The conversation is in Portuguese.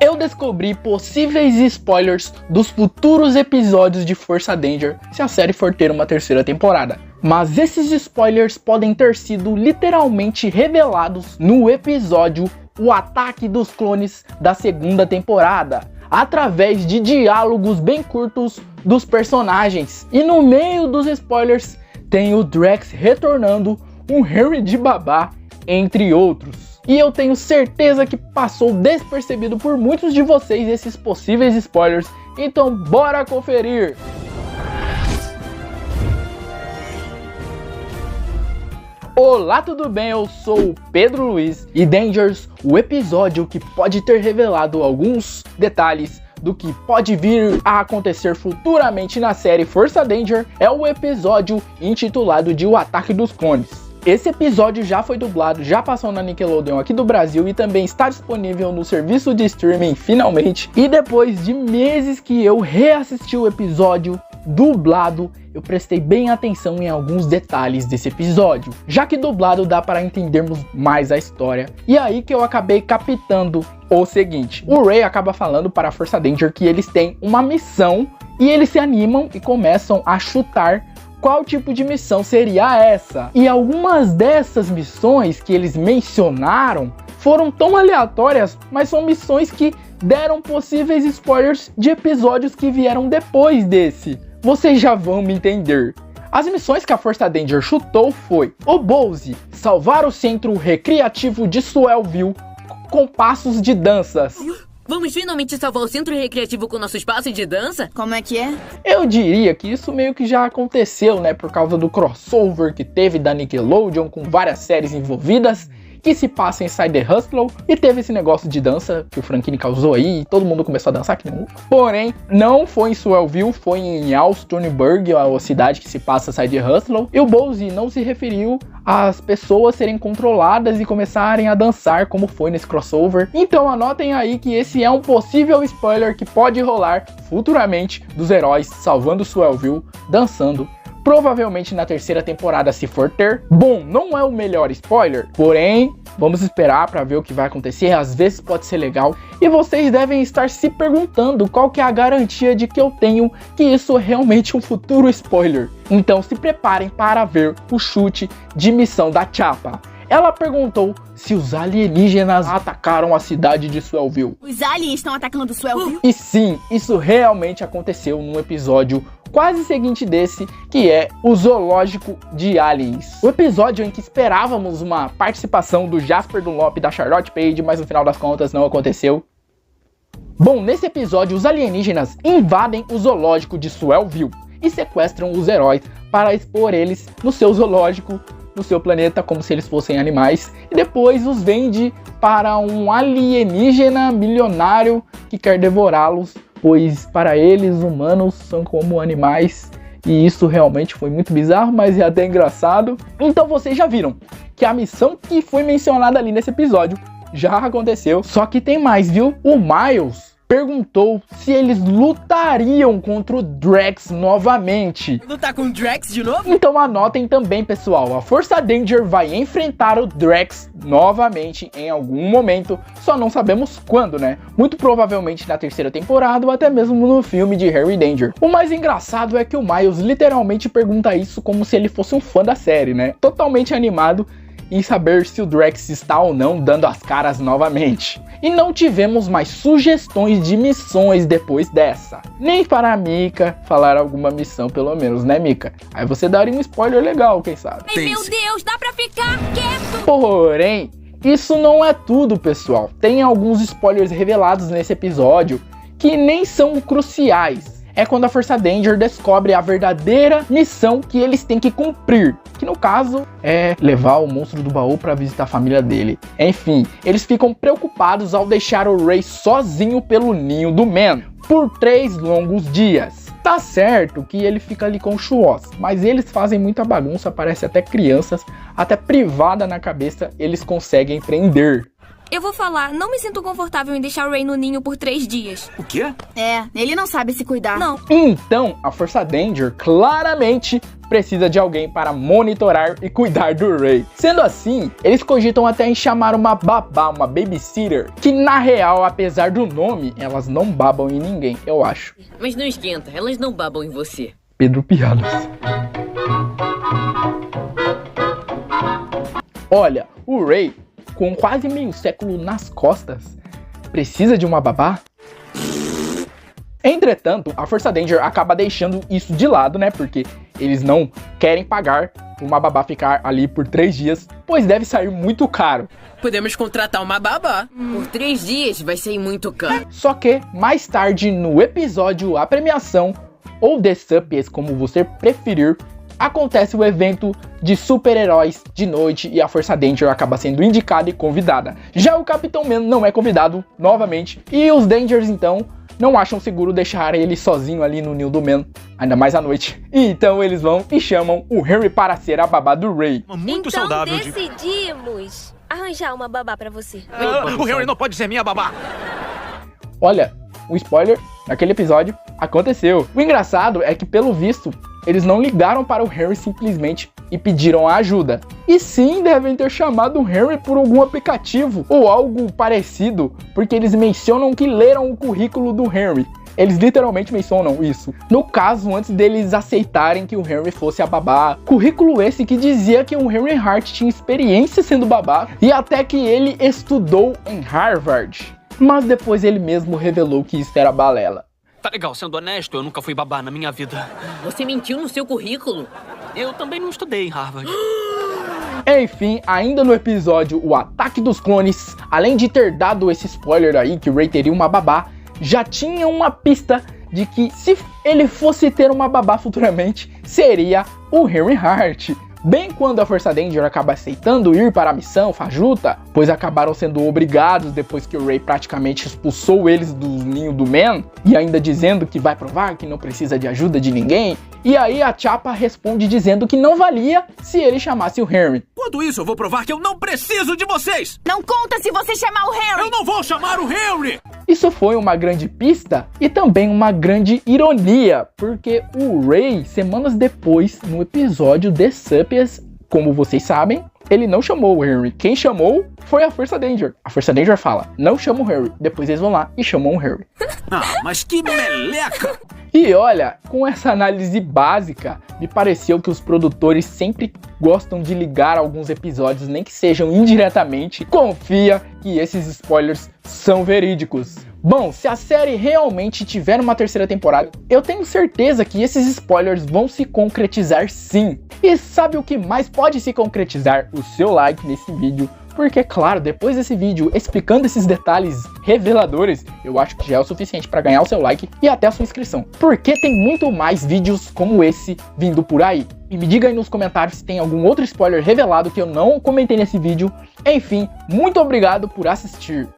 eu descobri possíveis spoilers dos futuros episódios de Força Danger se a série for ter uma terceira temporada. Mas esses spoilers podem ter sido literalmente revelados no episódio O Ataque dos Clones da segunda temporada, através de diálogos bem curtos dos personagens. E no meio dos spoilers tem o Drax retornando, um Henry de babá, entre outros. E eu tenho certeza que passou despercebido por muitos de vocês esses possíveis spoilers, então bora conferir! Olá, tudo bem? Eu sou o Pedro Luiz e Dangers, o episódio que pode ter revelado alguns detalhes do que pode vir a acontecer futuramente na série Força Danger, é o episódio intitulado de O Ataque dos Clones. Esse episódio já foi dublado, já passou na Nickelodeon aqui do Brasil e também está disponível no serviço de streaming finalmente. E depois de meses que eu reassisti o episódio dublado, eu prestei bem atenção em alguns detalhes desse episódio, já que dublado dá para entendermos mais a história. E aí que eu acabei captando o seguinte: o Ray acaba falando para a Força Danger que eles têm uma missão e eles se animam e começam a chutar qual tipo de missão seria essa. E algumas dessas missões que eles mencionaram foram tão aleatórias, mas são missões que deram possíveis spoilers de episódios que vieram depois desse. Vocês já vão me entender. As missões que a Força Danger chutou foi o Bowser salvar o centro recreativo de Swellville com passos de danças. Vamos finalmente salvar o centro recreativo com nossos passos de dança? Como é que é? Eu diria que isso meio que já aconteceu, né? Por causa do crossover que teve da Nickelodeon com várias séries envolvidas, que se passa em Inside the Hustle, e teve esse negócio de dança que o Franklin causou aí, e todo mundo começou a dançar que não. Porém, não foi em Swellville, foi em Alstonburg, a cidade que se passa Inside the Hustle, e o Bowser não se referiu às pessoas serem controladas e começarem a dançar como foi nesse crossover. Então anotem aí que esse é um possível spoiler que pode rolar futuramente dos heróis salvando Swellville, dançando, provavelmente na terceira temporada, se for ter. Bom, não é o melhor spoiler, porém, vamos esperar para ver o que vai acontecer, às vezes pode ser legal. E vocês devem estar se perguntando qual que é a garantia de que eu tenho que isso é realmente um futuro spoiler. Então se preparem para ver o chute de missão da Chapa. Ela perguntou se os alienígenas atacaram a cidade de Swellville. Os aliens estão atacando Swellville? E sim, isso realmente aconteceu num episódio quase seguinte desse, que é o Zoológico de Aliens. O episódio em que esperávamos uma participação do Jasper Dunlop e da Charlotte Page, mas no final das contas não aconteceu. Bom, nesse episódio os alienígenas invadem o zoológico de Swellville e sequestram os heróis para expor eles no seu zoológico, no seu planeta, como se eles fossem animais, e depois os vende para um alienígena milionário que quer devorá-los, pois para eles humanos são como animais, e isso realmente foi muito bizarro, mas é até engraçado. Então vocês já viram que a missão que foi mencionada ali nesse episódio já aconteceu, só que tem mais, viu? O Miles perguntou se eles lutariam contra o Drax novamente. Lutar com o Drax de novo? Então anotem também, pessoal, a Força Danger vai enfrentar o Drax novamente em algum momento, só não sabemos quando, né? Muito provavelmente na terceira temporada ou até mesmo no filme de Harry Danger. O mais engraçado é que o Miles literalmente pergunta isso como se ele fosse um fã da série, né? Totalmente animado em saber se o Drax está ou não dando as caras novamente. E não tivemos mais sugestões de missões depois dessa. Nem para a Mika falar alguma missão, pelo menos, né, Mika? Aí você daria um spoiler legal, quem sabe? Ai, meu Deus, dá pra ficar quieto! Porém, isso não é tudo, pessoal. Tem alguns spoilers revelados nesse episódio que nem são cruciais. É quando a Força Danger descobre a verdadeira missão que eles têm que cumprir, que no caso é levar o monstro do baú para visitar a família dele. Enfim, eles ficam preocupados ao deixar o Ray sozinho pelo ninho do Man por 3 longos dias. Tá certo que ele fica ali com o Chuos, mas eles fazem muita bagunça, parece até crianças, até privada na cabeça eles conseguem prender. Eu vou falar, não me sinto confortável em deixar o Ray no ninho por 3 dias. O quê? É, ele não sabe se cuidar. Não. Então, a Força Danger claramente precisa de alguém para monitorar e cuidar do Ray. Sendo assim, eles cogitam até em chamar uma babá, uma babysitter, que na real, apesar do nome, elas não babam em ninguém, eu acho. Mas não esquenta, elas não babam em você. Pedro Piadas. Olha, o Ray, com quase meio século nas costas, precisa de uma babá? Entretanto, a Força Danger acaba deixando isso de lado, né? Porque eles não querem pagar uma babá ficar ali por 3 dias, pois deve sair muito caro. Podemos contratar uma babá. Por 3 dias vai sair muito caro. Só que, mais tarde no episódio A Premiação, ou The Suppies, como você preferir, acontece o evento de super-heróis de noite e a Força Danger acaba sendo indicada e convidada. Já o Capitão Man não é convidado novamente e os Dangers então não acham seguro deixar ele sozinho ali no ninho do Man, ainda mais à noite. E então eles vão e chamam o Henry para ser a babá do Ray. Muito então saudável decidimos arranjar uma babá pra você. O Henry não pode ser minha babá. Olha, um spoiler, naquele episódio aconteceu. O engraçado é que, pelo visto, eles não ligaram para o Henry simplesmente e pediram ajuda. E sim, devem ter chamado o Henry por algum aplicativo ou algo parecido, porque eles mencionam que leram o currículo do Henry. Eles literalmente mencionam isso. No caso, antes deles aceitarem que o Henry fosse a babá. Currículo esse que dizia que o Henry Hart tinha experiência sendo babá e até que ele estudou em Harvard. Mas depois ele mesmo revelou que isso era balela. Tá legal, sendo honesto, eu nunca fui babá na minha vida. Você mentiu no seu currículo? Eu também não estudei em Harvard. Enfim, ainda no episódio O Ataque dos Clones, além de ter dado esse spoiler aí que o Ray teria uma babá, já tinha uma pista de que se ele fosse ter uma babá futuramente, seria o Henry Hart. Bem quando a Força Danger acaba aceitando ir para a missão fajuta, pois acabaram sendo obrigados depois que o Ray praticamente expulsou eles do ninho do Man, e ainda dizendo que vai provar que não precisa de ajuda de ninguém, e aí a Chapa responde dizendo que não valia se ele chamasse o Henry. Quanto isso, eu vou provar que eu não preciso de vocês! Não conta se você chamar o Henry! Eu não vou chamar o Henry! Isso foi uma grande pista e também uma grande ironia, porque o Ray, semanas depois, no episódio The Suppies, como vocês sabem, ele não chamou o Henry. Quem chamou foi a Força Danger. A Força Danger fala, não chama o Henry. Depois eles vão lá e chamam o Henry. Ah, mas que meleca! E olha, com essa análise básica, me pareceu que os produtores sempre gostam de ligar alguns episódios, nem que sejam indiretamente. Confia que esses spoilers são verídicos. Bom, se a série realmente tiver uma terceira temporada, eu tenho certeza que esses spoilers vão se concretizar sim. E sabe o que mais pode se concretizar? O seu like nesse vídeo. Porque, claro, depois desse vídeo explicando esses detalhes reveladores, eu acho que já é o suficiente para ganhar o seu like e até a sua inscrição. Porque tem muito mais vídeos como esse vindo por aí. E me diga aí nos comentários se tem algum outro spoiler revelado que eu não comentei nesse vídeo. Enfim, muito obrigado por assistir.